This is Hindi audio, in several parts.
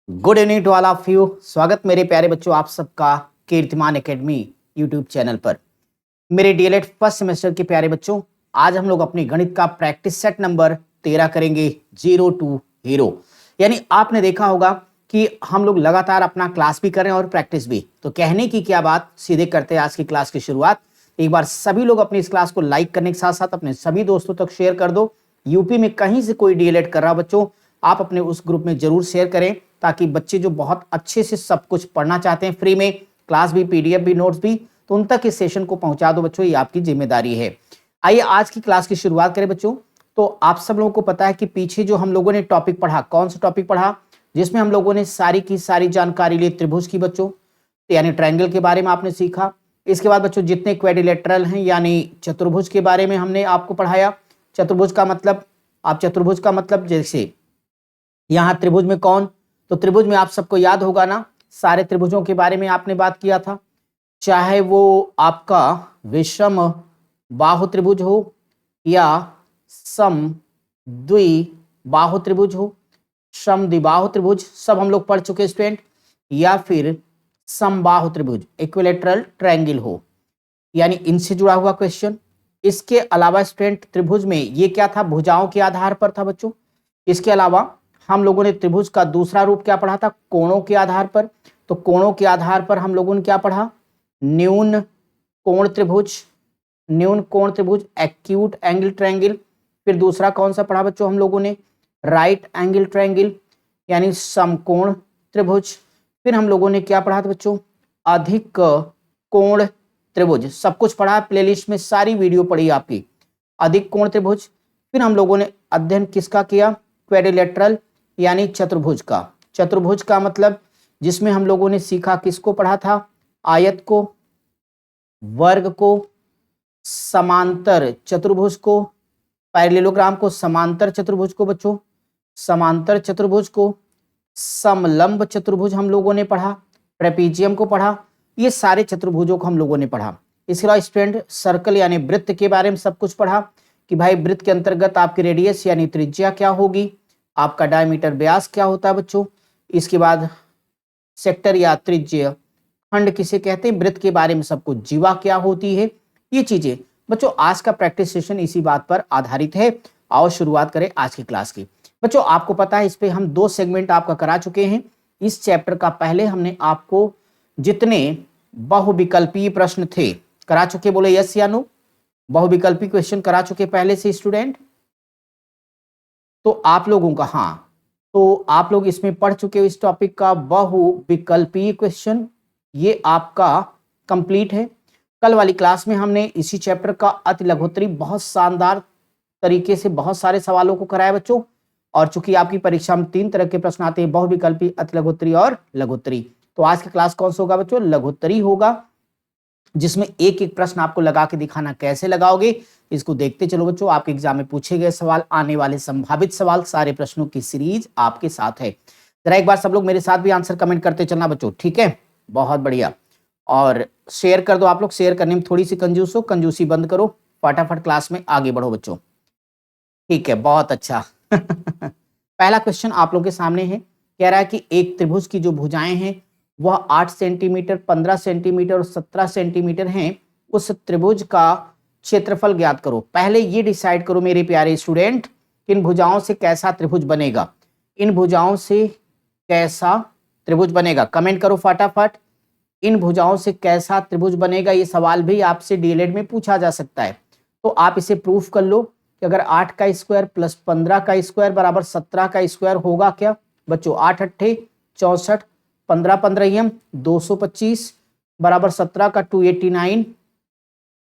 Good evening to all of you. स्वागत मेरे प्यारे बच्चों आप सबका कीर्तिमान एकेडमी यूट्यूब चैनल पर। मेरे डीएलएड फर्स्ट सेमेस्टर के प्यारे बच्चों, आज हम लोग अपनी गणित का प्रैक्टिस सेट नंबर 13 करेंगे, 0 to हीरो। यानी आपने देखा होगा कि हम लोग लगातार अपना क्लास भी कर रहे हैं और प्रैक्टिस भी। तो कहने की क्या बात, सीधे करते हैं आज की क्लास की शुरुआत। एक बार सभी लोग अपनी इस क्लास को लाइक करने के साथ साथ अपने सभी दोस्तों तक शेयर कर दो। यूपी में कहीं से कोई डीएलएड कर रहा बच्चों, आप अपने उस ग्रुप में जरूर शेयर करें, ताकि बच्चे जो बहुत अच्छे से सब कुछ पढ़ना चाहते हैं, फ्री में क्लास भी, पीडीएफ भी, नोट्स भी, तो उन तक इस सेशन को पहुंचा दो बच्चों, ये आपकी जिम्मेदारी है। आइए आज की क्लास की शुरुआत करें बच्चों। तो आप सब लोगों को पता है कि पीछे जो हम लोगों ने टॉपिक पढ़ा, कौन सा टॉपिक पढ़ा, जिसमें हम लोगों ने सारी की सारी जानकारी ली त्रिभुज की बच्चों, यानी ट्रायंगल के बारे में आपने सीखा। इसके बाद बच्चों जितने क्वाड्रिलेटरल हैं यानी चतुर्भुज के बारे में हमने आपको पढ़ाया। चतुर्भुज का मतलब, आप चतुर्भुज का मतलब जैसे यहाँ त्रिभुज में कौन, तो त्रिभुज में आप सबको याद होगा ना, सारे त्रिभुजों के बारे में आपने बात किया था, चाहे वो आपका विषम बाहु त्रिभुज हो या सम द्विबाहु त्रिभुज हो, सम द्विबाहु त्रिभुज सब हम लोग पढ़ चुके स्टूडेंट, या फिर समबाहु त्रिभुज इक्विलेटरल ट्रायंगल हो, यानी इनसे जुड़ा हुआ क्वेश्चन। इसके अलावा स्टूडेंट त्रिभुज में ये क्या था, भुजाओं के आधार पर था बच्चों। इसके अलावा हम लोगों ने त्रिभुज का दूसरा रूप क्या पढ़ा था, कोणों के आधार पर। तो कोणों के आधार पर हम लोगों ने क्या पढ़ा, न्यून कोण त्रिभुज, न्यून कोण त्रिभुज, एक्यूट एंगल ट्रायंगल। फिर दूसरा कौन सा पढ़ा बच्चों हम लोगों ने, राइट एंगल ट्रायंगल यानी समकोण त्रिभुज। फिर हम लोगों ने क्या पढ़ा था बच्चों, अधिक कोण त्रिभुज। सब कुछ पढ़ा, प्लेलिस्ट में सारी वीडियो पढ़ी आपकी, अधिक कोण त्रिभुज। फिर हम लोगों ने अध्ययन किसका किया, क्वाड्रिलेटरल यानी चतुर्भुज का। चतुर्भुज का मतलब जिसमें हम लोगों ने सीखा, किसको पढ़ा था, आयत को, वर्ग को, समांतर चतुर्भुज को, पैरेललोग्राम को, समांतर चतुर्भुज को बच्चों, समांतर चतुर्भुज को, समलंब चतुर्भुज हम लोगों ने पढ़ा, ट्रेपीजियम को पढ़ा। ये सारे चतुर्भुजों को हम लोगों ने पढ़ा। इसके अलावा स्टूडेंट सर्कल यानी वृत्त के बारे में सब कुछ पढ़ा, कि भाई वृत्त के अंतर्गत आपकी रेडियस यानी त्रिज्या क्या होगी, आपका डायमीटर व्यास क्या होता है बच्चों। इसके बाद सेक्टर या त्रिज्य खंड किसे कहते हैं, वृत्त के बारे में सब कुछ, जीवा क्या होती है, ये चीजें बच्चों। आज का प्रैक्टिस सेशन इसी बात पर आधारित है। आओ शुरुआत करें आज की क्लास की। बच्चों आपको पता है इस पे हम 2 सेगमेंट आपका करा चुके हैं। इस चैप्टर का पहले हमने आपको जितने बहुविकल्पीय प्रश्न थे करा चुके, बोले यस या नो, बहुविकल्पीय क्वेश्चन करा चुके पहले से स्टूडेंट। तो आप लोगों का, हाँ, तो आप लोग इसमें पढ़ चुके हो इस टॉपिक का बहुविकल्पीय क्वेश्चन, ये आपका कंप्लीट है। कल वाली क्लास में हमने इसी चैप्टर का अति लघुत्तरी बहुत शानदार तरीके से बहुत सारे सवालों को कराया बच्चों। और चूंकि आपकी परीक्षा में 3 तरह के प्रश्न आते हैं, बहुविकल्पी, अति लघुत्तरी और लघुत्तरी, तो आज की क्लास कौन सा होगा बच्चों, लघुत्तरी होगा, जिसमें एक एक प्रश्न आपको लगा के दिखाना। कैसे लगाओगे इसको देखते चलो बच्चों। आपके एग्जाम में पूछे गए सवाल, आने वाले संभावित सवाल, सारे प्रश्नों की सीरीज आपके साथ है। जरा एक बार सब लोग मेरे साथ भी आंसर कमेंट करते चलना बच्चों, ठीक है, बहुत बढ़िया। और शेयर कर दो आप लोग, शेयर करने में थोड़ी सी कंजूस हो, कंजूसी बंद करो, फटाफट क्लास में आगे बढ़ो बच्चों, ठीक है, बहुत अच्छा। पहला क्वेश्चन आप लोग के सामने है, कह रहा है कि एक त्रिभुज की जो भुजाएं हैं वह 8 सेंटीमीटर, 15 सेंटीमीटर और 17 सेंटीमीटर हैं। उस त्रिभुज का क्षेत्रफल ज्ञात करो। पहले ये डिसाइड करो मेरे प्यारे स्टूडेंट, इन भुजाओं से कैसा त्रिभुज बनेगा, इन भुजाओं से कैसा त्रिभुज बनेगा, कमेंट करो फटाफट। इन भुजाओं से कैसा त्रिभुज बनेगा, ये सवाल भी आपसे डीएलएड में पूछा जा सकता है। तो आप इसे प्रूफ कर लो कि अगर 8 का स्क्वायर प्लस 15 का स्क्वायर बराबर 17 का स्क्वायर होगा क्या बच्चों, 8 अट्ठे 64, 15 15 225 बराबर 17 का 289,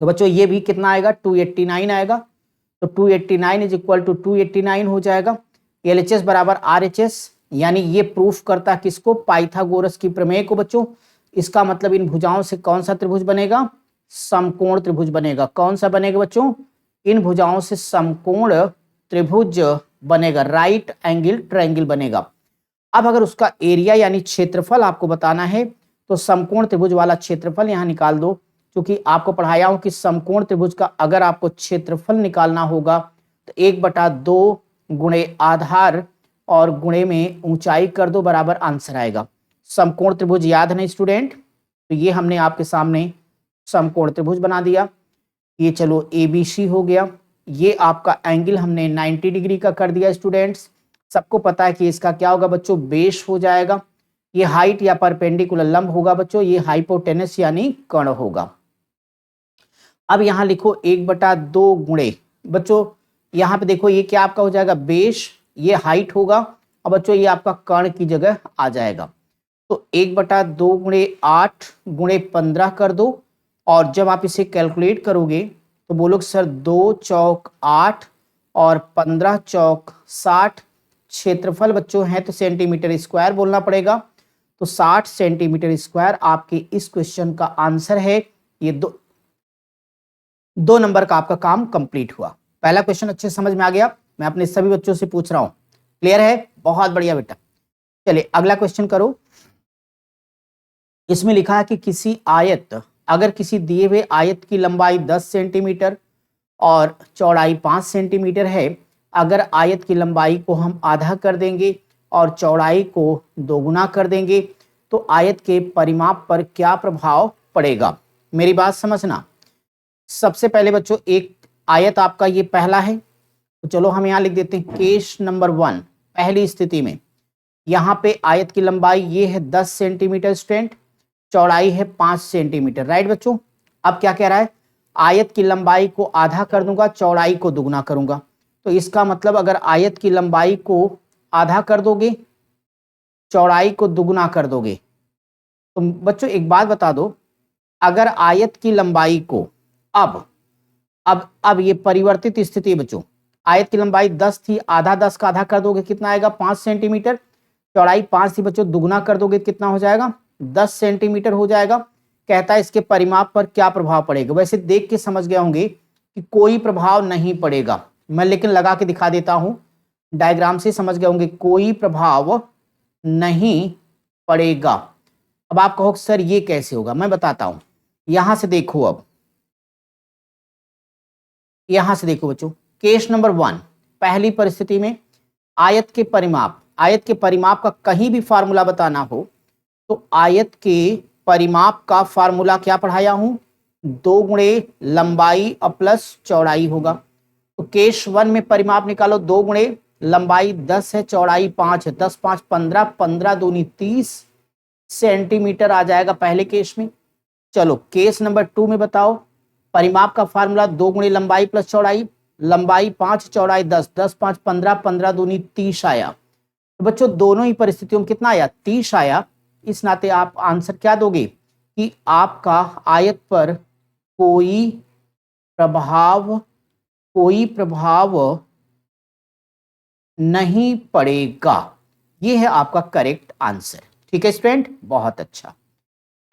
तो बच्चों ये भी कितना आएगा, 289 आएगा। तो 289 इज इक्वल टू 289 हो जाएगा। एलएचएस बराबर आरएचएस, यानी ये प्रूफ करता किसको, पाइथागोरस की प्रमेय को बच्चों। इसका मतलब इन भुजाओं से कौन सा त्रिभुज बनेगा, समकोण त्रिभुज बनेगा। कौन सा बनेगा बच्चों, इन भुजाओं से समकोण त्रिभुज बनेगा, राइट एंगल ट्रायंगल बनेगा। अब अगर उसका एरिया यानी क्षेत्रफल आपको बताना है, तो समकोण त्रिभुज वाला क्षेत्रफल यहां निकाल दो। क्योंकि आपको पढ़ाया हूं कि समकोण त्रिभुज का अगर आपको क्षेत्रफल निकालना होगा तो 1/2 गुणे आधार और गुणे में ऊंचाई कर दो, बराबर आंसर आएगा। समकोण त्रिभुज याद नहीं स्टूडेंट? तो ये हमने आपके सामने समकोण त्रिभुज बना दिया। ये चलो ABC हो गया। ये आपका एंगल हमने 90 डिग्री का कर दिया स्टूडेंट्स। सबको पता है कि इसका क्या होगा बच्चों, बेस हो जाएगा। ये हाइट या परपेंडिकुलर लंब होगा बच्चों, ये हाइपोटेनस यानी कर्ण होगा। अब यहां लिखो 1/2 गुणे, बच्चों यहां पे देखो ये क्या आपका हो जाएगा, बेस, ये हाइट होगा और बच्चों ये आपका कर्ण की जगह आ जाएगा। तो 1/2 गुणे 8 गुणे 15 कर दो, और जब आप इसे कैलकुलेट करोगे तो बोलोगे सर 2 चौक 8 और 15 चौक 60, क्षेत्रफल बच्चों है तो सेंटीमीटर स्क्वायर बोलना पड़ेगा। तो 60 सेंटीमीटर स्क्वायर आपके इस क्वेश्चन का आंसर है। ये दो नंबर का आपका काम कंप्लीट हुआ। पहला क्वेश्चन अच्छे से समझ में आ गया? मैं अपने सभी बच्चों से पूछ रहा हूं, क्लियर है? बहुत बढ़िया बेटा। चलिए अगला क्वेश्चन करो। इसमें लिखा है कि किसी आयत, अगर किसी दिए हुए आयत की लंबाई 10 सेंटीमीटर और चौड़ाई 5 सेंटीमीटर है, अगर आयत की लंबाई को हम आधा कर देंगे और चौड़ाई को दोगुना कर देंगे तो आयत के परिमाप पर क्या प्रभाव पड़ेगा? मेरी बात समझना। सबसे पहले बच्चों एक आयत आपका ये पहला है, तो चलो हम यहां लिख देते हैं केस नंबर 1। पहली स्थिति में यहां पे आयत की लंबाई ये है 10 सेंटीमीटर स्टूडेंट, चौड़ाई है 5 सेंटीमीटर, राइट बच्चों? अब क्या कह रहा है, आयत की लंबाई को आधा कर दूंगा, चौड़ाई को दुगना करूंगा। तो इसका मतलब अगर आयत की लंबाई को आधा कर दोगे, चौड़ाई को दुगना कर दोगे, तो बच्चों एक बात बता दो, अगर आयत की लंबाई को अब ये परिवर्तित स्थिति बच्चों, आयत की लंबाई 10 थी, आधा 10 का आधा कर दोगे कितना आएगा, 5 सेंटीमीटर। चौड़ाई 5 थी बच्चों, दुगना कर दोगे कितना हो जाएगा, 10 सेंटीमीटर हो जाएगा। कहता है इसके परिमाप पर क्या प्रभाव पड़ेगा? वैसे देख के समझ गए होंगे कि कोई प्रभाव नहीं पड़ेगा, मैं लेकिन लगा के दिखा देता हूं, डायग्राम से समझ गए होंगे, कोई प्रभाव नहीं पड़ेगा। अब आप कहो सर ये कैसे होगा, मैं बताता हूं। यहां से देखो, अब यहां से देखो बच्चों, केस नंबर 1 पहली परिस्थिति में आयत के परिमाप का कहीं भी फार्मूला बताना हो तो आयत के परिमाप का फार्मूला क्या पढ़ाया हूं, 2 गुणे लंबाई प्लस चौड़ाई होगा। तो केस 1 में परिमाप निकालो, 2 गुणे लंबाई 10 है, चौड़ाई 5 है, 10 5 15, 15 दूनी 30 सेंटीमीटर आ जाएगा पहले केस में। चलो केस नंबर 2 में बताओ, परिमाप का फार्मूला 2 गुणे लंबाई प्लस चौड़ाई, लंबाई 5 चौड़ाई 10, 10 5 15, 15 दूनी 30 आया। तो बच्चों दोनों ही परिस्थितियों में कितना आया, 30 आया। इस नाते आप आंसर क्या दोगे कि आपका आयत पर कोई प्रभाव नहीं पड़ेगा। यह है आपका करेक्ट आंसर। ठीक है स्टूडेंट, बहुत अच्छा।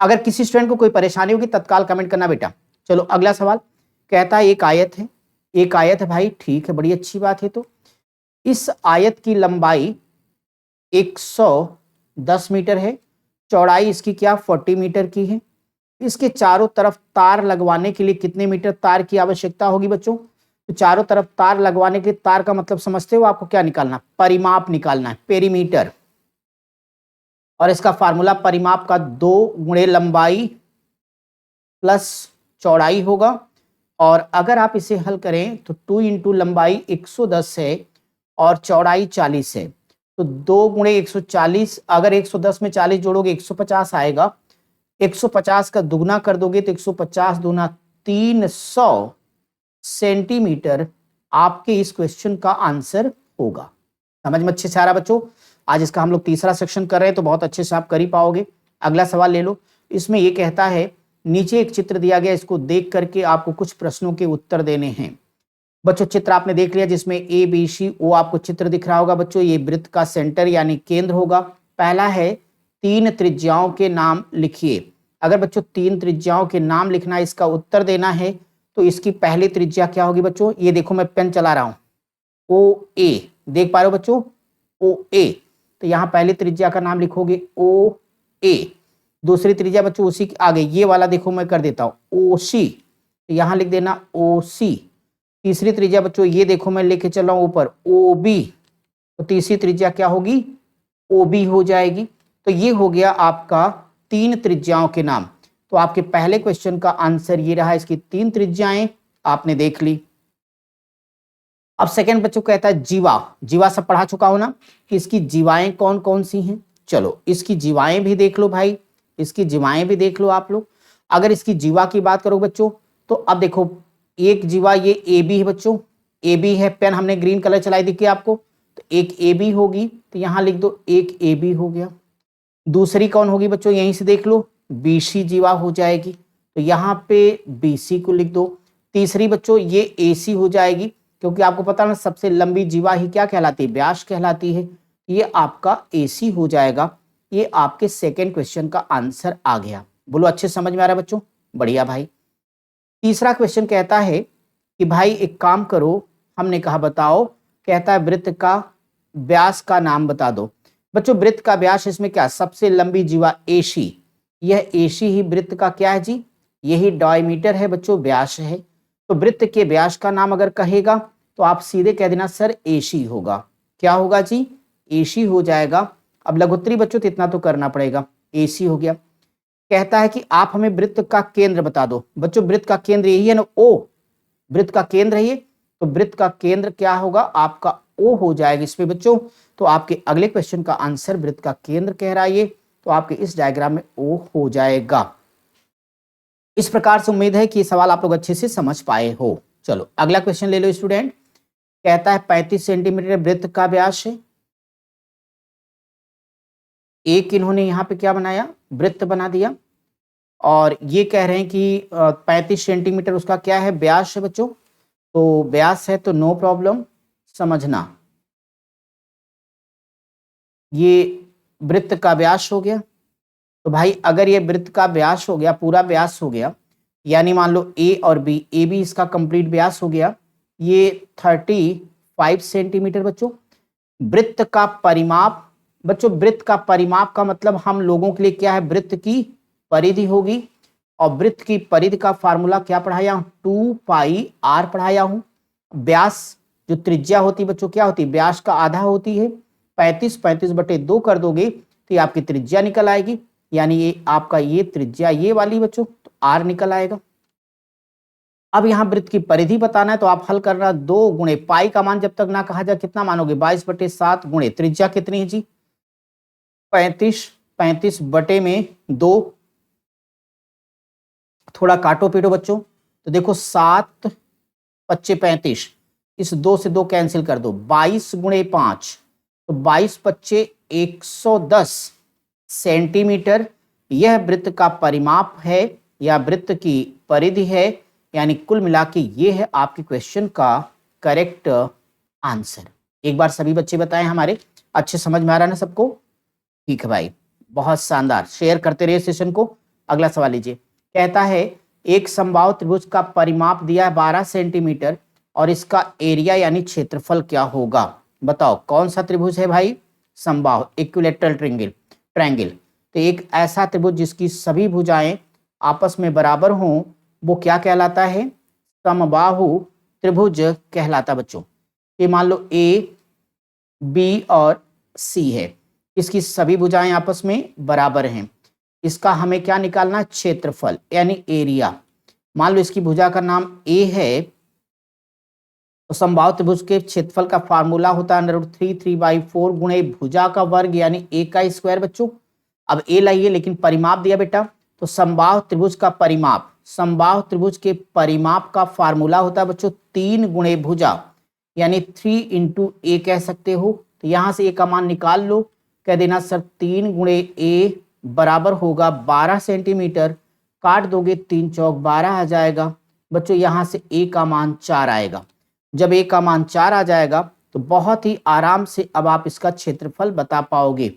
अगर किसी स्टूडेंट को कोई परेशानी होगी तत्काल कमेंट करना बेटा। चलो अगला सवाल, कहता है एक आयत है भाई, ठीक है, बड़ी अच्छी बात है। तो इस आयत की लंबाई 110 मीटर है, चौड़ाई इसकी क्या 40 मीटर की है। इसके चारों तरफ तार लगवाने के लिए कितने मीटर तार की आवश्यकता होगी बच्चों? तो चारों तरफ तार लगवाने के लिए तार का मतलब समझते हो, आपको क्या निकालना, परिमाप निकालना है, पेरीमीटर। और इसका फार्मूला परिमाप का 2 गुणे लंबाई प्लस चौड़ाई होगा। और अगर आप इसे हल करें तो 2 इंटू लंबाई 110 है और चौड़ाई 40 है, तो 2 गुणे 140, अगर 110 में 40 जोड़ोगे 150 आएगा। 150 का दुगना कर दोगे तो 150 दूना 300 सेंटीमीटर आपके इस क्वेश्चन का आंसर होगा। समझ में अच्छे से आ रहा बच्चों? आज इसका हम लोग तीसरा सेक्शन कर रहे हैं तो बहुत अच्छे से आप कर ही पाओगे। अगला सवाल ले लो। इसमें यह कहता है, नीचे एक चित्र दिया गया, इसको देख करके आपको कुछ प्रश्नों के उत्तर देने हैं। बच्चों चित्र आपने देख लिया जिसमें ABCO आपको चित्र दिख रहा होगा बच्चों, ये वृत्त का सेंटर यानी केंद्र होगा। पहला है 3 त्रिज्याओं के नाम लिखिए। अगर बच्चों 3 त्रिज्याओं के नाम लिखना, इसका उत्तर देना है, तो इसकी पहली त्रिज्या क्या होगी बच्चों? ये देखो मैं पेन चला रहा हूं, OA, देख पा रहे हो बच्चों, OA। तो यहां पहली त्रिज्या का नाम लिखोगे OA। दूसरी त्रिज्या बच्चों उसी के आगे, ये वाला देखो मैं कर देता हूं OC, तो यहां लिख देना OC। तीसरी त्रिज्या बच्चों ये देखो मैं लेके चल रहा हूं ऊपर OB, तो तीसरी त्रिज्या क्या होगी, OB हो जाएगी। तो ये हो गया आपका 3 त्रिज्याओं के नाम। तो आपके पहले क्वेश्चन का आंसर ये रहा, इसकी 3 त्रिज्याएं आपने देख ली। अब सेकंड बच्चों कहता है जीवा। जीवा सब पढ़ा चुका हो ना कि इसकी जीवाएं कौन कौन सी हैं। चलो इसकी जीवाएं भी देख लो भाई, इसकी जीवाएं भी देख लो आप लोग। अगर इसकी जीवा की बात करो बच्चों, तो अब देखो एक जीवा ये AB है बच्चों, AB है, पेन हमने ग्रीन कलर चलाई दिखी आपको, तो एक AB होगी, तो यहां लिख दो एक AB हो गया। दूसरी कौन होगी बच्चों, यहीं से देख लो, BC जीवा हो जाएगी, तो यहाँ पे BC को लिख दो। तीसरी बच्चों ये AC हो जाएगी, क्योंकि आपको पता ना सबसे लंबी जीवा ही क्या कहलाती है, व्यास कहलाती है। ये आपका AC हो जाएगा। ये आपके सेकेंड क्वेश्चन का आंसर आ गया। बोलो अच्छे समझ में आ रहा है बच्चों, बढ़िया भाई। तीसरा क्वेश्चन कहता है कि भाई एक काम करो, हमने कहा बताओ, कहता है वृत्त का व्यास का नाम बता दो। बच्चों वृत्त का व्यास, इसमें क्या सबसे लंबी जीवा AC, यह AC ही वृत्त का क्या है जी, यही डायमीटर है बच्चों, व्यास है। तो वृत्त के व्यास का नाम अगर कहेगा तो आप सीधे कह देना सर AC होगा। क्या होगा जी, AC हो जाएगा। अब लघुत्तरी बच्चों तो इतना तो करना पड़ेगा, AC हो गया। कहता है कि आप हमें वृत्त का केंद्र बता दो। बच्चों वृत्त का केंद्र यही है ना, O, वृत्त का केंद्र है ये, तो वृत्त का केंद्र क्या होगा आपका O हो जाएगा इसमें बच्चों। तो आपके अगले क्वेश्चन का आंसर वृत्त का केंद्र कह रहा है ये, तो आपके इस डायग्राम में O हो जाएगा। इस प्रकार से उम्मीद है कि ये सवाल आप लोग अच्छे से समझ पाए हो। चलो अगला क्वेश्चन ले लो स्टूडेंट। कहता है 35 सेंटीमीटर वृत्त का व्यास है। एक इन्होंने यहाँ पे क्या बनाया, वृत्त बना दिया, और ये कह रहे हैं कि 35 सेंटीमीटर उसका क्या है, व्यास है बच्चों। तो व्यास है तो नो प्रॉब्लम, समझना ये वृत्त का व्यास हो गया। तो भाई अगर ये वृत्त का व्यास हो गया, पूरा व्यास हो गया, यानी मान लो A और B, AB इसका कंप्लीट व्यास हो गया, ये 35 सेंटीमीटर बच्चों। वृत्त का परिमाप, बच्चों वृत्त का परिमाप का मतलब हम लोगों के लिए क्या है, वृत्त की परिधि होगी। और वृत्त की परिधि का फार्मूला क्या पढ़ाया हूं, 2πr पढ़ाया हूं। व्यास जो त्रिज्या होती है बच्चों क्या होती है, व्यास का आधा होती है। 35 बटे 2 कर दोगे तो ये आपकी त्रिज्या निकल आएगी, यानी ये आपका ये त्रिज्या ये वाली बच्चों, तो r निकल आएगा। अब यहाँ वृत्त की परिधि बताना है, तो आप हल करना 2 गुणे पाई का मान जब तक ना कहा जाए कितना मानोगे, 22/7 गुणे त्रिज्या कितनी है जी 35, 35 बटे में 2, थोड़ा काटो पीटो बच्चों, तो देखो 7 पच्चे 35, इस 2 से 2 कैंसिल कर दो, 22 गुणे 5, तो 22 पच्चे 110 सेंटीमीटर। यह वृत्त का परिमाप है या वृत्त की परिधि है, यानी कुल मिला के ये है आपके क्वेश्चन का करेक्ट आंसर। एक बार सभी बच्चे बताएं हमारे, अच्छे समझ में आ रहा है ना सबको, ठीक है भाई, बहुत शानदार, शेयर करते रहिए सेशन को। अगला सवाल लीजिए। कहता है एक समबाहु त्रिभुज का परिमाप दिया है 12 सेंटीमीटर और इसका एरिया यानी क्षेत्रफल क्या होगा। बताओ कौन सा त्रिभुज है भाई, समबाहु इक्विलैटरल ट्रायंगल। तो एक ऐसा त्रिभुज जिसकी सभी भुजाएं आपस में बराबर हों वो क्या कहलाता है, समबाहु त्रिभुज कहलाता बच्चों। ये मान लो A, B और C है, इसकी सभी भुजाएं आपस में बराबर हैं, इसका हमें क्या निकालना, क्षेत्रफल यानी एरिया। मान लो इसकी भुजा का नाम A है, तो समबाहु त्रिभुज के क्षेत्रफल का फार्मूला होता है √3 3/4 गुणे भुजा का वर्ग यानी A का स्क्वायर बच्चों। अब A लाइए, लेकिन परिमाप दिया बेटा, तो समबाहु त्रिभुज का परिमाप, समबाहु त्रिभुज के परिमाप का फार्मूला होता है बच्चों 3 गुणे भुजा यानी 3 × A कह सकते हो। तो यहां से A का मान निकाल लो, कह देना सर 3 गुणे A बराबर होगा 12 सेंटीमीटर, काट दोगे 3 चौक 12 आ जाएगा बच्चों, यहां से A का मान 4 आएगा। जब A का मान 4 आ जाएगा तो बहुत ही आराम से अब आप इसका क्षेत्रफल बता पाओगे।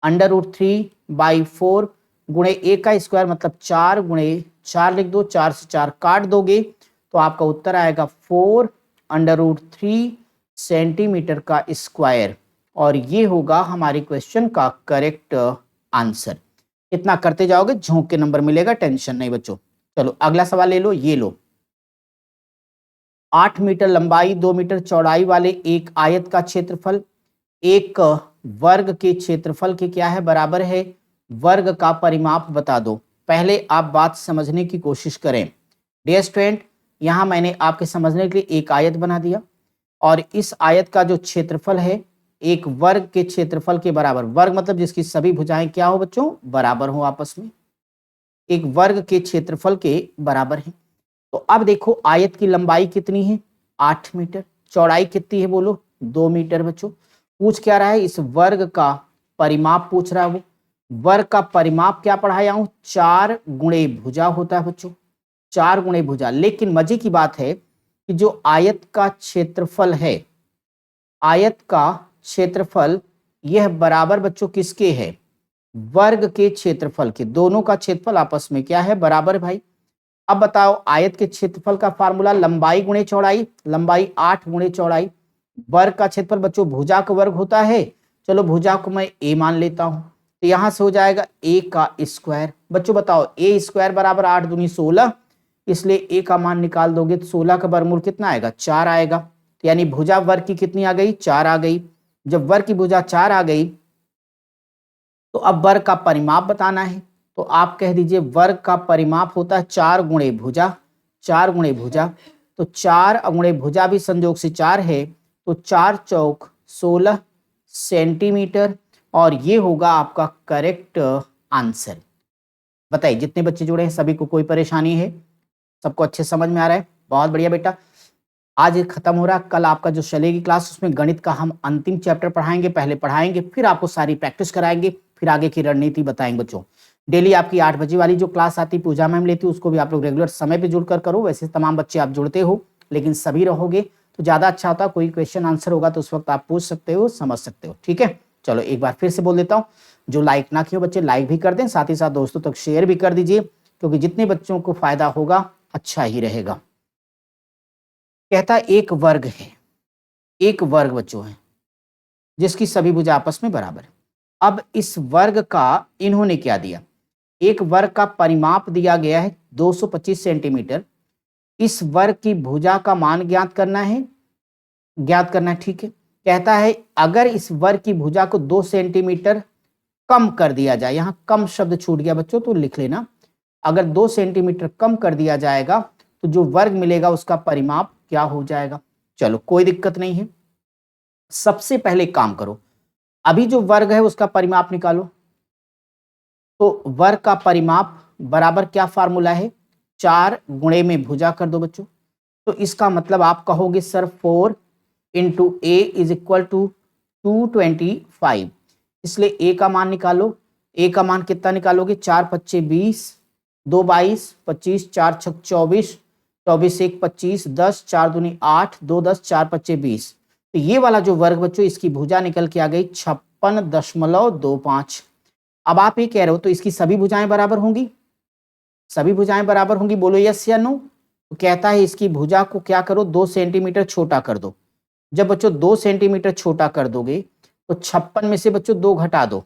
√3/4 गुणे A का स्क्वायर मतलब 4 गुणे 4 लिख दो, 4 से 4 काट दोगे तो आपका उत्तर आएगा 4 √3 सेंटीमीटर का स्क्वायर, और ये होगा हमारे क्वेश्चन का करेक्ट आंसर। इतना करते जाओगे झोंक के नंबर मिलेगा, टेंशन नहीं बच्चों। चलो अगला सवाल ले लो, ये लो। 8 मीटर लंबाई 2 मीटर चौड़ाई वाले एक आयत का क्षेत्रफल एक वर्ग के क्षेत्रफल के क्या है, बराबर है वर्ग का परिमाप बता दो। पहले आप बात समझने की कोशिश करें। डियर स्टूडेंट, यहाँ मैंने आपके समझने के लिए एक आयत बना दिया और इस आयत का जो क्षेत्रफल है एक वर्ग के क्षेत्रफल के बराबर, वर्ग मतलब जिसकी सभी भुजाएं क्या हो बच्चों, बराबर हो आपस में, एक वर्ग के क्षेत्रफल के बराबर है। तो अब देखो आयत की लंबाई कितनी है, 8 मीटर, चौड़ाई कितनी है बोलो, 2 मीटर। बच्चों पूछ क्या रहा है, इस वर्ग का परिमाप पूछ रहा है। वो वर्ग का परिमाप क्या पढ़ाया हूं, 4 गुणे भुजा होता है बच्चों, 4 गुणे भुजा। लेकिन मजे की बात है कि जो आयत का क्षेत्रफल है, आयत का क्षेत्रफल यह बराबर बच्चों किसके है, वर्ग के क्षेत्रफल के। दोनों का क्षेत्रफल आपस में क्या है, बराबर भाई। अब बताओ आयत के क्षेत्रफल का फार्मूला लंबाई गुणे चौड़ाई, लंबाई 8 गुणे चौड़ाई। वर्ग का क्षेत्रफल बच्चों भुजा का वर्ग होता है, चलो भुजा को मैं ए मान लेता हूं, तो यहां से हो जाएगा ए का स्क्वायर। बच्चों बताओ ए स्क्वायर बराबर 8 दूनी 16, इसलिए ए का मान निकाल दोगे तो 16 का वर्गमूल कितना आएगा, 4 आएगा। तो यानी भुजा वर्ग की कितनी आ गई, 4 आ गई। जब वर्ग की भुजा 4 आ गई तो अब वर्ग का परिमाप बताना है। तो आप कह दीजिए वर्ग का परिमाप होता है 4 गुणे भुजा, 4 गुणे भुजा। तो 4 गुणे भुजा भी संयोग से 4 है, तो 4 चौक 16 सेंटीमीटर, और ये होगा आपका करेक्ट आंसर। बताइए जितने बच्चे जुड़े हैं सभी को कोई परेशानी है, सबको अच्छे समझ में आ रहा है, बहुत बढ़िया बेटा। आज ये खत्म हो रहा है, कल आपका जो चलेगी क्लास उसमें गणित का हम अंतिम चैप्टर पढ़ाएंगे, पहले पढ़ाएंगे फिर आपको सारी प्रैक्टिस कराएंगे, फिर आगे की रणनीति बताएंगे बच्चों। डेली आपकी 8 बजे वाली जो क्लास आती पूजा मैम लेती उसको भी आप लोग रेगुलर समय पे जुड़कर करो। वैसे तमाम बच्चे आप जुड़ते हो लेकिन सभी रहोगे तो ज्यादा अच्छा होता। कोई क्वेश्चन आंसर होगा तो उस वक्त आप पूछ सकते हो, समझ सकते हो, ठीक है। चलो एक बार फिर से बोल देता हूँ, जो लाइक ना किए बच्चे लाइक भी कर दें, साथ ही साथ दोस्तों तक शेयर भी कर दीजिए, क्योंकि जितने बच्चों को फायदा होगा अच्छा ही रहेगा। कहता एक वर्ग है, एक वर्ग बच्चों है जिसकी सभी भुजा आपस में बराबर है। अब इस वर्ग का इन्होंने क्या दिया, एक वर्ग का परिमाप दिया गया है 225 सेंटीमीटर। इस वर्ग की भुजा का मान ज्ञात करना है, ज्ञात करना है, ठीक है। कहता है अगर इस वर्ग की भुजा को 2 सेंटीमीटर कम कर दिया जाए, यहां कम शब्द छूट गया बच्चों तो लिख लेना, अगर 2 सेंटीमीटर कम कर दिया जाएगा तो जो वर्ग मिलेगा उसका परिमाप क्या हो जाएगा। चलो कोई दिक्कत नहीं है, सबसे पहले काम करो, अभी जो वर्ग है उसका परिमाप निकालो। तो वर्ग का परिमाप बराबर क्या फार्मूला है, 4 गुणे में भुजा कर दो बच्चों। तो इसका मतलब आप कहोगे sir 4 into A is equal to 225, इसलिए ए का मान निकालो। ए का मान कितना निकालोगे, 4 पच्चे 20, 2 22, 25, 4 छक 24, 24 1 25, 10 4 दूनी 8, 2 10, 4 पच्चे 20। तो ये वाला जो वर्ग बच्चों इसकी भुजा निकल के आ गई 56.25। अब आप ये कह रहे हो तो इसकी सभी भुजाएं बराबर होंगी, सभी भुजाएं बराबर होंगी, बोलो यस या नो। तो कहता है इसकी भुजा को क्या करो, 2 सेंटीमीटर छोटा कर दो। जब बच्चों 2 सेंटीमीटर छोटा कर दोगे तो 56 में से बच्चों 2 घटा दो,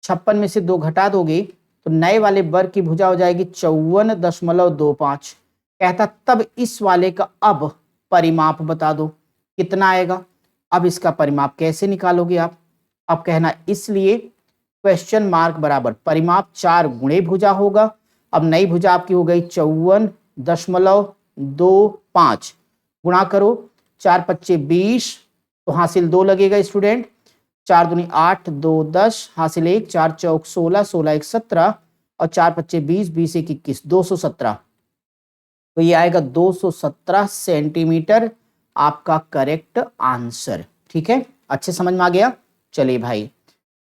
56 में से 2 घटा दोगे तो नए वाले वर्ग की भुजा हो जाएगी 54.25। कहता तब इस वाले का अब परिमाप बता दो कितना आएगा। अब इसका परिमाप कैसे निकालोगे आप, अब कहना इसलिए क्वेश्चन मार्क बराबर परिमाप 4 गुणे भुजा होगा। अब नई भुजा आपकी हो गई 54.25, गुणा करो 4 पच्चे 20, तो हासिल 2 लगेगा स्टूडेंट, 4 दूनी 8, 2 10, हासिल 1, 4 चौक 16, 16 1 17, और 4 पच्चे 20, 20 1 21, 217। तो ये आएगा 217 सेंटीमीटर आपका करेक्ट आंसर, ठीक है। अच्छे समझ में आ गया। चलिए भाई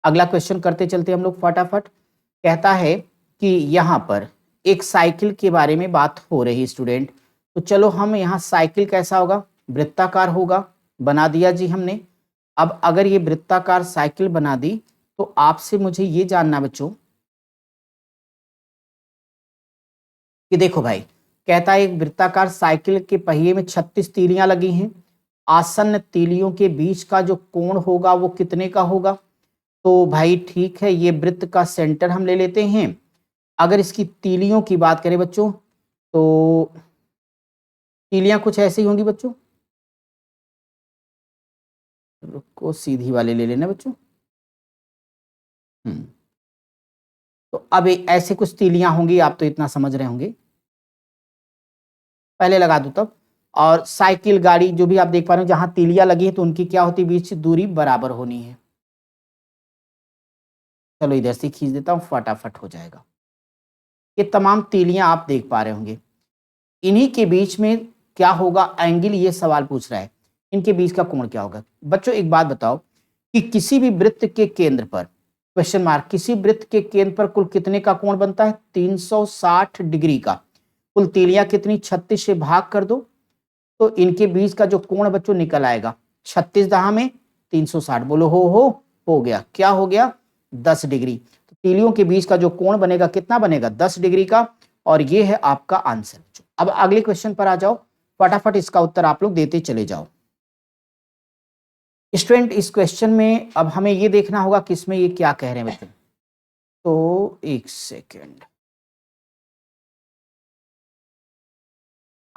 अगला क्वेश्चन करते चलते हम लोग फटाफट। कहता है कि यहाँ पर एक साइकिल के बारे में बात हो रही स्टूडेंट, तो चलो हम यहाँ साइकिल कैसा होगा, वृत्ताकार होगा, बना दिया जी हमने। अब अगर ये वृत्ताकार साइकिल बना दी तो आपसे मुझे ये जानना बच्चों कि देखो भाई, कहता है एक वृत्ताकार साइकिल के पहिए में 36 तीलियां लगी हैं, आसन्न तीलियों के बीच का जो कोण होगा वो कितने का होगा। तो भाई ठीक है, ये वृत्त का सेंटर हम ले लेते हैं। अगर इसकी तीलियों की बात करें बच्चों तो तीलियां कुछ ऐसी होंगी बच्चों, रुको, सीधी वाले ले लेना बच्चों। तो अब ऐसे कुछ तीलियां होंगी, आप तो इतना समझ रहे होंगे, पहले लगा दो तब। और साइकिल, गाड़ी, जो भी आप देख पा रहे हो जहां तीलियां लगी है तो उनकी क्या होती है, बीच दूरी बराबर होनी है। चलो इधर से खींच देता हूं, फटाफट हो जाएगा। ये तमाम तीलियां आप देख पा रहे होंगे, इन्हीं के बीच में क्या होगा एंगल, ये सवाल पूछ रहा है, इनके बीच का कोण क्या होगा। बच्चों एक बात बताओ कि किसी भी वृत्त के केंद्र पर, क्वेश्चन मार्क, किसी वृत्त के केंद्र पर कुल कितने का कोण बनता है, 360 डिग्री का। कुल तीलियां कितनी, 36 से भाग कर दो तो इनके बीच का जो कोण बच्चों निकल आएगा, 36 दहा में 360, बोलो हो गया, क्या हो गया, 10 डिग्री। तो तीलियों के बीच का जो कोण बनेगा कितना बनेगा, 10 डिग्री का, और ये है आपका आंसर। अब अगले क्वेश्चन पर आ जाओ, फटाफट इसका उत्तर आप लोग देते चले जाओ। स्टूडेंट इस क्वेश्चन में अब हमें ये देखना होगा कि इसमें ये क्या कह रहे हैं बच्चों। तो एक सेकेंड,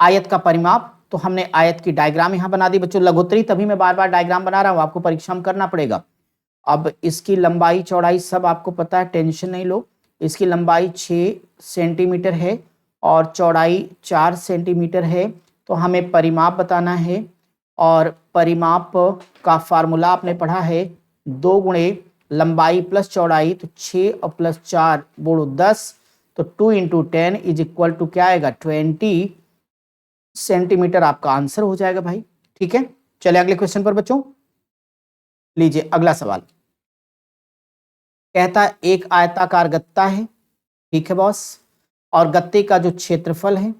आयत का परिमाप, तो हमने आयत की डायग्राम यहां बना दी बच्चों, लघुत्तरी तभी मैं बार बार डायग्राम बना रहा हूं, आपको परीक्षा में करना पड़ेगा। अब इसकी लंबाई चौड़ाई सब आपको पता है, टेंशन नहीं लो। इसकी लंबाई 6 सेंटीमीटर है और चौड़ाई 4 सेंटीमीटर है। तो हमें परिमाप बताना है, और परिमाप का फार्मूला आपने पढ़ा है, 2 गुणे लंबाई प्लस चौड़ाई, तो 6 और प्लस 4 बोलो 10, तो 2 इंटू 10 इज इक्वल टू क्या आएगा, 20 सेंटीमीटर आपका आंसर हो जाएगा भाई। ठीक है, चले अगले क्वेश्चन पर बच्चों। लीजिए अगला सवाल, कहता है एक आयताकार गत्ता है, ठीक है बॉस, और गत्ते का जो क्षेत्रफल है,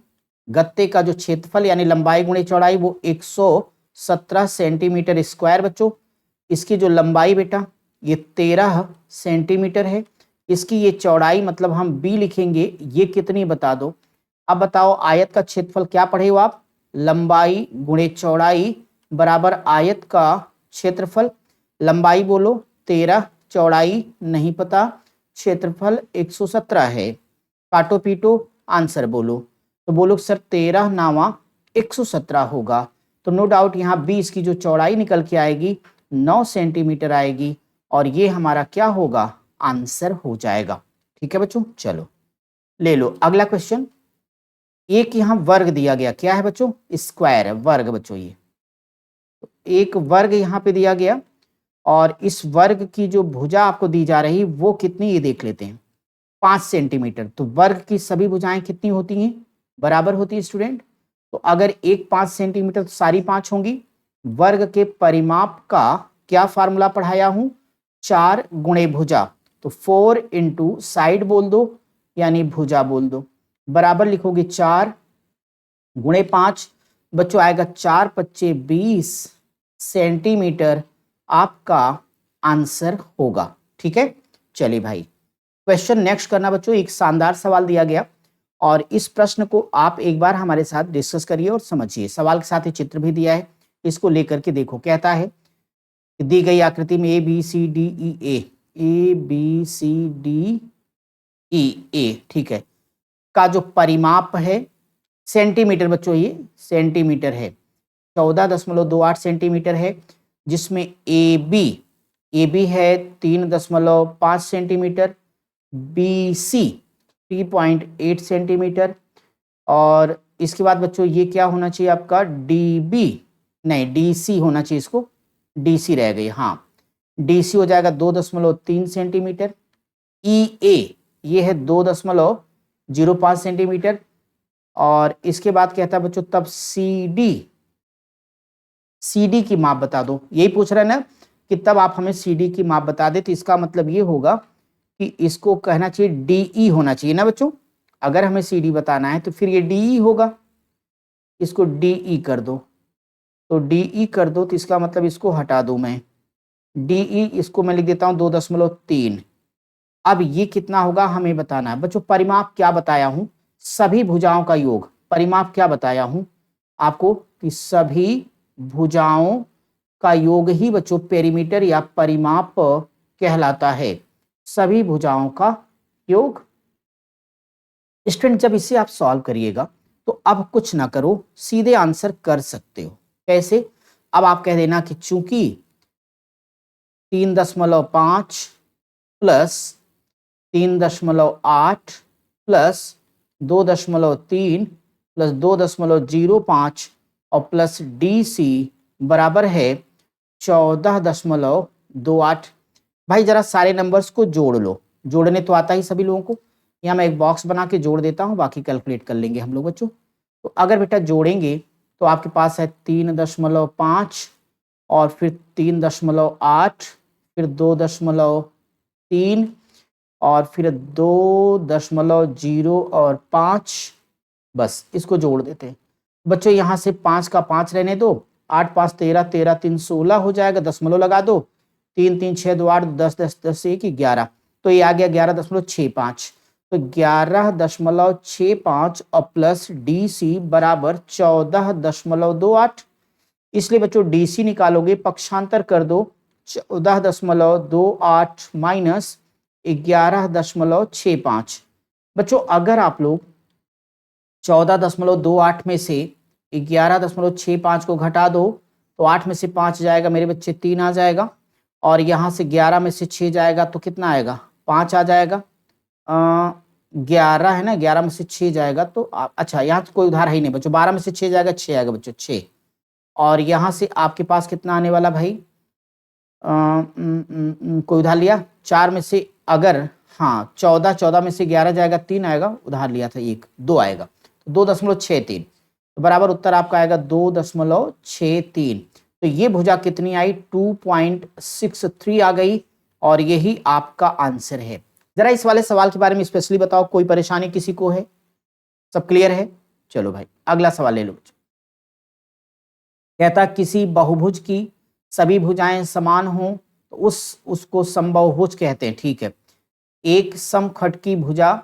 गत्ते का जो क्षेत्रफल यानी लंबाई गुणे चौड़ाई वो 117 सेंटीमीटर स्क्वायर बच्चों। इसकी जो लंबाई बेटा ये 13 सेंटीमीटर है, इसकी ये चौड़ाई मतलब हम बी लिखेंगे, ये कितनी बता दो। अब बताओ आयत का क्षेत्रफल क्या पढ़े हो आप, लंबाई गुणे चौड़ाई बराबर आयत का क्षेत्रफल। लंबाई बोलो 13, चौड़ाई नहीं पता, क्षेत्रफल 117 है, काटो पीटो आंसर बोलो। तो बोलो सर 13 नावा 117 होगा, तो नो डाउट यहाँ 20 की जो चौड़ाई निकल के आएगी 9 सेंटीमीटर आएगी, और ये हमारा क्या होगा, आंसर हो जाएगा। ठीक है बच्चों, चलो ले लो अगला क्वेश्चन। एक यहाँ वर्ग दिया गया, क्या है बच्चों, स्क्वायर है, वर्ग बच्चों ये, तो एक वर्ग यहाँ पे दिया गया, और इस वर्ग की जो भुजा आपको दी जा रही वो कितनी, ये देख लेते हैं, 5 सेंटीमीटर। तो वर्ग की सभी भुजाएं कितनी होती हैं, बराबर होती है स्टूडेंट। तो अगर एक 5 सेंटीमीटर तो सारी 5 होंगी। वर्ग के परिमाप का क्या फार्मूला पढ़ाया हूं, 4 गुणे भुजा, तो 4 इंटू साइड बोल दो यानी भुजा बोल दो, बराबर लिखोगे 4 गुणे 5 बच्चों आएगा 4 पच्चे 20 सेंटीमीटर आपका आंसर होगा। ठीक है, चलिए भाई क्वेश्चन नेक्स्ट करना बच्चों। एक शानदार सवाल दिया गया, और इस प्रश्न को आप एक बार हमारे साथ डिस्कस करिए और समझिए। सवाल के साथ ही चित्र भी दिया है, इसको लेकर के देखो। कहता है दी गई आकृति में A B C D E A B C D E A, ठीक है, का जो परिमाप है सेंटीमीटर बच्चों, ये सेंटीमीटर है, 14.28 सेंटीमीटर है, जिसमें ए बी है 3.5 सेंटीमीटर, बी सी 3.8 सेंटीमीटर, और इसके बाद बच्चों ये क्या होना चाहिए आपका, डी बी नहीं डी सी होना चाहिए, इसको डी सी रह गई, हाँ डी सी हो जाएगा 2.3 सेंटीमीटर। ई ए ये है 2.05 सेंटीमीटर, और इसके बाद कहता है बच्चों तब सी डी की माप बता दो। यही पूछ रहे हैं ना कि तब आप हमें सी डी की माप बता दे, तो इसका मतलब ये होगा कि इसको कहना चाहिए डीई होना चाहिए ना बच्चों। अगर हमें सी डी बताना है तो फिर ये डीई होगा, इसको डीई कर दो, तो डीई कर दो तो इसका मतलब इसको हटा दूं मैं, डीई इसको मैं लिख देता हूं 2.3। अब ये कितना होगा हमें बताना है बच्चों। परिमाप क्या बताया हूं, सभी भुजाओं का योग। परिमाप क्या बताया हूं आपको कि सभी भुजाओं का योग ही बच्चों पेरीमीटर या परिमाप कहलाता है, सभी भुजाओं का योग। स्टूडेंट जब इसे आप सॉल्व करिएगा तो अब कुछ ना करो, सीधे आंसर कर सकते हो। कैसे, अब आप कह देना कि चूंकि 3.5 प्लस 3.8 प्लस 2.3 प्लस 2.05 और प्लस DC बराबर है 14.28। भाई जरा सारे नंबर्स को जोड़ लो, जोड़ने तो आता ही सभी लोगों को। यहाँ मैं एक बॉक्स बना के जोड़ देता हूँ, बाकी कैलकुलेट कर लेंगे हम लोग बच्चों। तो अगर बेटा जोड़ेंगे तो आपके पास है 3.5 और फिर 3.8 फिर 2.3 और फिर 2.0 और 5। बस इसको जोड़ देते हैं बच्चों। यहाँ से 5 का 5 रहने दो, 8 5 13, 13 3 16 हो जाएगा, दशमलव लगा दो, 3 3 6 2 8, 10 10 10 1 11, तो ये आ गया 11.65। तो 11.65 और प्लस DC बराबर 14.28। इसलिए बच्चों DC निकालोगे, पक्षांतर कर दो, 14.28 माइनस 11.65। बच्चों अगर आप लोग 14.28 में से 11.65 को घटा दो तो 8 में से 5 जाएगा मेरे बच्चे, 3 आ जाएगा, और यहाँ से 11 में से 6 जाएगा तो कितना आएगा, 5 आ जाएगा। 11 है ना, 11 में से 6 जाएगा तो अच्छा यहाँ तो कोई उधार है ही नहीं बच्चों, 12 में से 6 जाएगा, 6 आएगा बच्चों, 6। और यहाँ से आपके पास कितना आने वाला भाई, कोई उधार लिया, 4 में से अगर हाँ 14 में से 11 जाएगा, 3 आएगा, उधार लिया था 1, 2 आएगा, 2.63। तो बराबर उत्तर आपका आएगा 2.63। तो ये भुजा कितनी आई, 2.63 आ गई, और यही आपका आंसर है। जरा इस वाले सवाल के बारे में स्पेशली बताओ, कोई परेशानी किसी को है, सब क्लियर है? चलो भाई अगला सवाल ले लो। कहता किसी बहुभुज की सभी भुजाएं समान हों तो उसको समबाहुभुज कहते हैं, ठीक है। एक समखंड की भुजा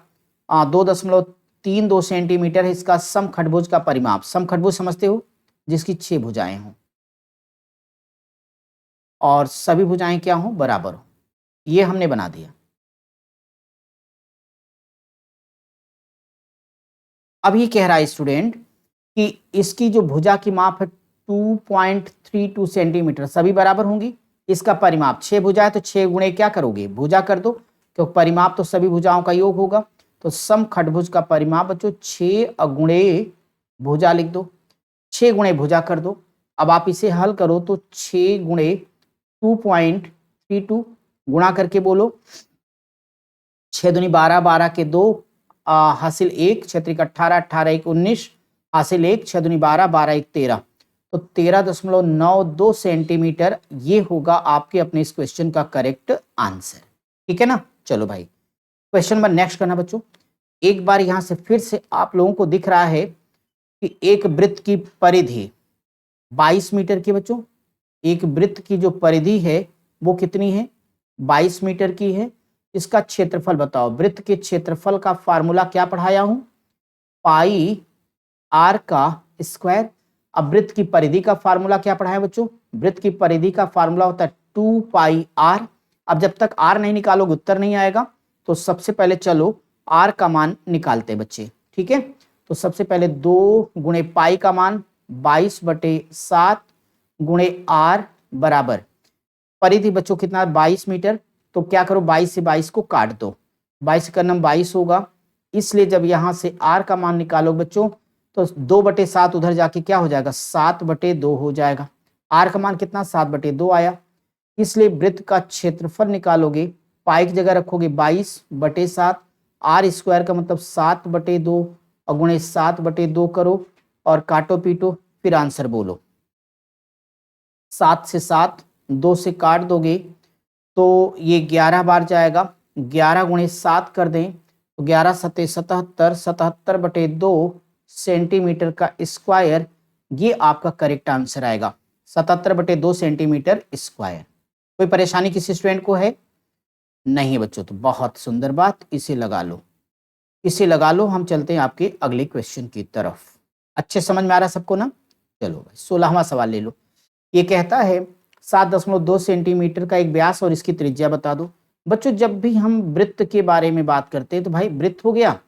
2.32 सेंटीमीटर है, इसका समखंडभुज का परिमाप, समखंडभुज समझते हो, जिसकी 6 भुजाएं हों और सभी भुजाएं क्या हों, बराबर हो, ये हमने बना दिया। अब ये कह रहा है स्टूडेंट कि इसकी जो भुजा की माप है 2.32 सेंटीमीटर, सभी बराबर होंगी, इसका परिमाप 6 भुजा है तो 6 गुणे क्या करोगे, भुजा कर दो, क्योंकि परिमाप तो सभी भुजाओं का योग होगा। तो समखंडभुज का परिमाप बच्चों 6 गुणे भुजा लिख दो, 6 गुणे भुजा कर दो। अब आप इसे हल करो तो 6 गुणे 2.32 गुणा करके बोलो, 6 दूनी 12, 12 के 2 हासिल 1, 6 त्रिक 18, 18 1 19 हासिल 1, 6 दूनी 12, 12 1 13, तो 13.92 सेंटीमीटर ये होगा आपके अपने इस क्वेश्चन का करेक्ट आंसर, ठीक है ना। चलो भाई क्वेश्चन नंबर नेक्स्ट करना बच्चों। एक बार यहां से फिर से आप लोगों को दिख रहा है कि एक वृत्त की परिधि 22 मीटर की बच्चों, एक वृत्त की जो परिधि है वो कितनी है, 22 मीटर की है। इसका क्षेत्रफल बताओ, वृत्त के क्षेत्रफल का फार्मूला क्या पढ़ाया हूं, पाई r का स्क्वायर। अब वृत्त की परिधि का फार्मूला क्या पढ़ाया बच्चों, वृत्त की परिधि का फार्मूला होता है 2 पाई r। अब जब तक r नहीं निकालोगे उत्तर नहीं आएगा, तो सबसे पहले चलो r का मान निकालते बच्चे, ठीक है। तो सबसे पहले 2 गुणे पाई का मान 22/7 गुणे r बराबर, परिधि बच्चों कितना 22 मीटर, तो क्या करो 22 से 22 को काट दो, 22 का नम 22 होगा, इसलिए जब यहां से r का मान निकालो बच्चों तो 2/7 उधर जाके क्या हो जाएगा, 7/2 हो जाएगा। r का मान कितना 7/2 आया, इसलिए वृत्त का क्षेत्रफल निकालोगे, पाई की जगह रखोगे 22/7, r स्क्वायर का मतलब 7/2 और गुणे 7/2 करो और काटो पीटो, फिर आंसर बोलो। 7 से 7 2 से काट दोगे तो ये 11 बार जाएगा, 11 गुणे 7 कर दें तो 11 सत्ते 77, 77/2 सेंटीमीटर का स्क्वायर, ये आपका करेक्ट आंसर आएगा, 77/2 सेंटीमीटर स्क्वायर। कोई परेशानी किसी स्टूडेंट को है? नहीं बच्चों, तो बहुत सुंदर बात, इसे लगा लो, इसे लगा लो। हम चलते हैं आपके अगले क्वेश्चन की तरफ। अच्छे समझ में आ रहा है सबको ना? चलो भाई 16वां सवाल ले लो। ये कहता है 7.2 सेंटीमीटर का एक व्यास और इसकी त्रिज्या बता दो। बच्चों जब भी हम वृत्त के बारे में बात करते हैं तो भाई वृत्त हो गया,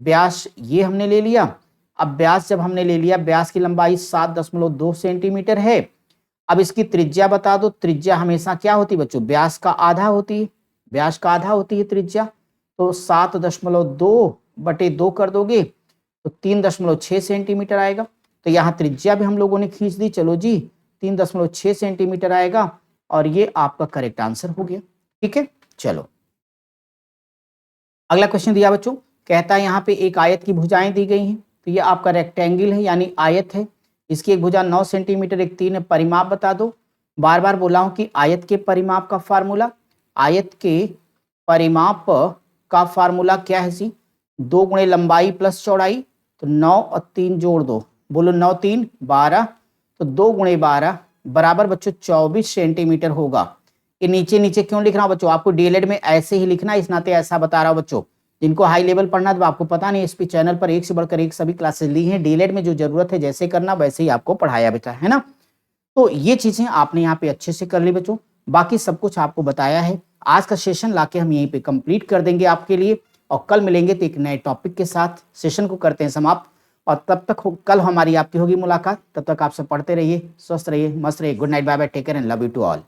व्यास ये हमने ले लिया। अब व्यास जब हमने ले लिया, व्यास की लंबाई 7.2 सेंटीमीटर है अब इसकी त्रिज्या बता दो। त्रिज्या हमेशा क्या होती है बच्चों, व्यास का आधा होती है, व्यास का आधा होती है त्रिज्या। तो 7.2/2 कर दोगे तो 3.6 सेंटीमीटर आएगा। तो यहाँ त्रिज्या भी हम लोगों ने खींच दी। चलो जी, 3.6 सेंटीमीटर आएगा और ये आपका करेक्ट आंसर हो गया। ठीक है, चलो अगला क्वेश्चन दिया बच्चों, कहता है यहाँ पे एक आयत की भुजाएं दी गई हैं। तो ये आपका रेक्टेंगल है यानी आयत है। इसकी एक भुजा 9 सेंटीमीटर, एक 3 है। परिमाप बता दो। बार बार बोला हूं कि आयत के परिमाप का फार्मूला, आयत के परिमाप का फार्मूला क्या है सी, 2 गुणे लंबाई प्लस चौड़ाई। तो 9 और 3 जोड़ दो, बोलो 9 3 12, तो 2 गुणे 12 बराबर बच्चों 24 सेंटीमीटर होगा। ये नीचे नीचे क्यों लिख रहा हूं बच्चों, आपको डीएलएड में ऐसे ही लिखना है, इस नाते ऐसा बता रहा हूं बच्चों। जिनको हाई लेवल पढ़ना तो आपको पता नहीं, एसपी चैनल पर एक से बढ़कर एक सभी क्लासेस ली हैं। डीएलएड में जो जरूरत है जैसे करना वैसे ही आपको पढ़ाया बेटा, है ना। तो ये चीजें आपने यहाँ पे अच्छे से कर ली बच्चों, बाकी सब कुछ आपको बताया है। आज का सेशन लाके हम यहीं पे कंप्लीट कर देंगे आपके लिए, और कल मिलेंगे तो एक नए टॉपिक के साथ। सेशन को करते हैं समाप्त, और तब तक कल हमारी आपकी होगी मुलाकात। तब तक आप सब पढ़ते रहिए, स्वस्थ रहिए, मस्त रहिए। Good night, bye bye, take care and love you to all.